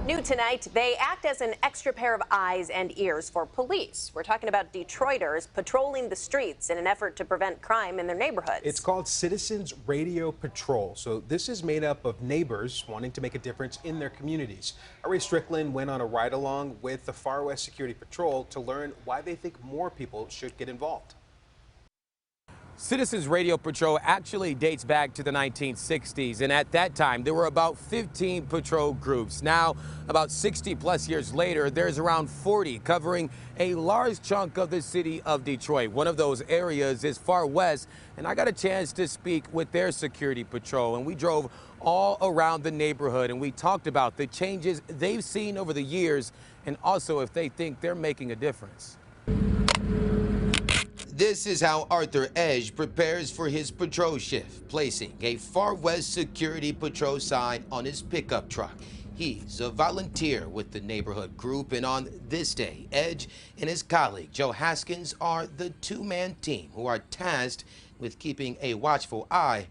New tonight, they act as an extra pair of eyes and ears for police. We're talking about Detroiters patrolling the streets in an effort to prevent crime in their neighborhoods. It's called Citizens Radio Patrol. So this is made up of neighbors wanting to make a difference in their communities. Ray Strickland went on a ride-along with the Far West Security Patrol to learn why they think more people should get involved. Citizens Radio Patrol actually dates back to the 1960s, and at that time there were about 15 patrol groups. Now, about 60 plus years later, there's around 40 covering a large chunk of the city of Detroit. One of those areas is Far West, and I got a chance to speak with their security patrol, and we drove all around the neighborhood and we talked about the changes they've seen over the years and also if they think they're making a difference. This is how Arthur Edge prepares for his patrol shift, placing a Far West Security Patrol sign on his pickup truck. He's a volunteer with the neighborhood group, and on this day, Edge and his colleague Joe Haskins are the two-man team who are tasked with keeping a watchful eye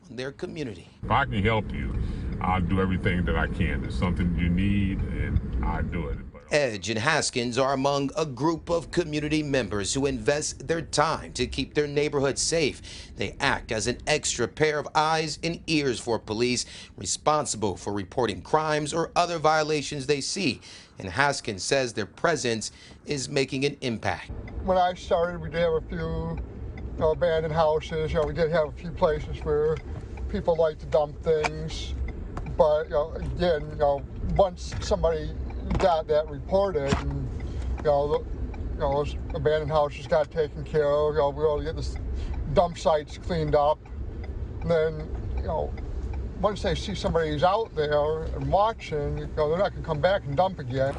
on their community. If I can help you, I'll do everything that I can. There's something you need, and I do it. Edge and Haskins are among a group of community members who invest their time to keep their neighborhood safe. They act as an extra pair of eyes and ears for police, responsible for reporting crimes or other violations they see. And Haskins says their presence is making an impact. When I started, we did have a few abandoned houses. We did have a few places where people like to dump things. But again, once somebody got that reported, and those abandoned houses got taken care of. We were able to get the dump sites cleaned up. And then, once they see somebody who's out there and watching, they're not going to come back and dump again.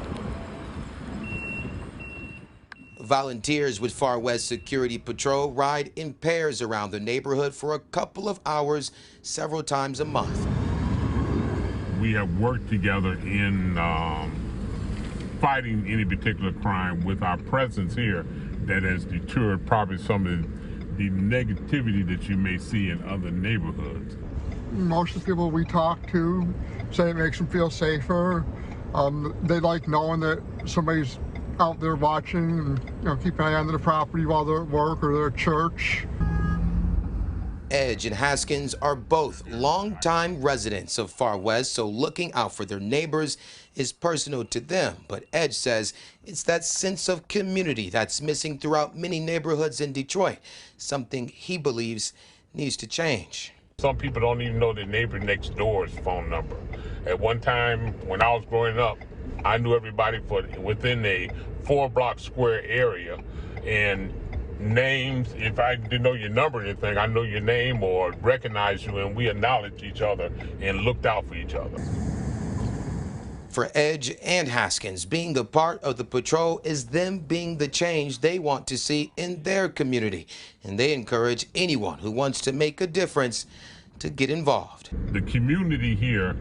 Volunteers with Far West Security Patrol ride in pairs around the neighborhood for a couple of hours, several times a month. We have worked together in fighting any particular crime with our presence here that has deterred probably some of the negativity that you may see in other neighborhoods. Most of the people we talk to say it makes them feel safer. They like knowing that somebody's out there watching and keep an eye on their property while they're at work or they're at church. Edge and Haskins are both longtime residents of Far West, so looking out for their neighbors is personal to them. But Edge says it's that sense of community that's missing throughout many neighborhoods in Detroit, something he believes needs to change. Some people don't even know their neighbor next door's phone number. At one time, when I was growing up, I knew everybody within a 4-block square area, and names, if I didn't know your number or anything, I know your name or recognize you, and we acknowledged each other and looked out for each other. For Edge and Haskins, being a part of the patrol is them being the change they want to see in their community, and they encourage anyone who wants to make a difference to get involved. The community here,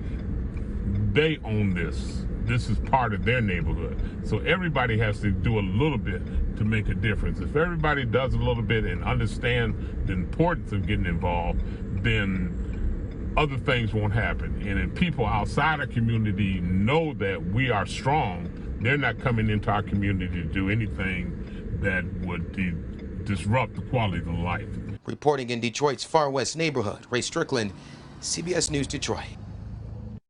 they own this. This is part of their neighborhood. So everybody has to do a little bit to make a difference. If everybody does a little bit and understand the importance of getting involved, then other things won't happen. And if people outside our community know that we are strong, they're not coming into our community to do anything that would disrupt the quality of life. Reporting in Detroit's Far West neighborhood, Ray Strickland, CBS News, Detroit.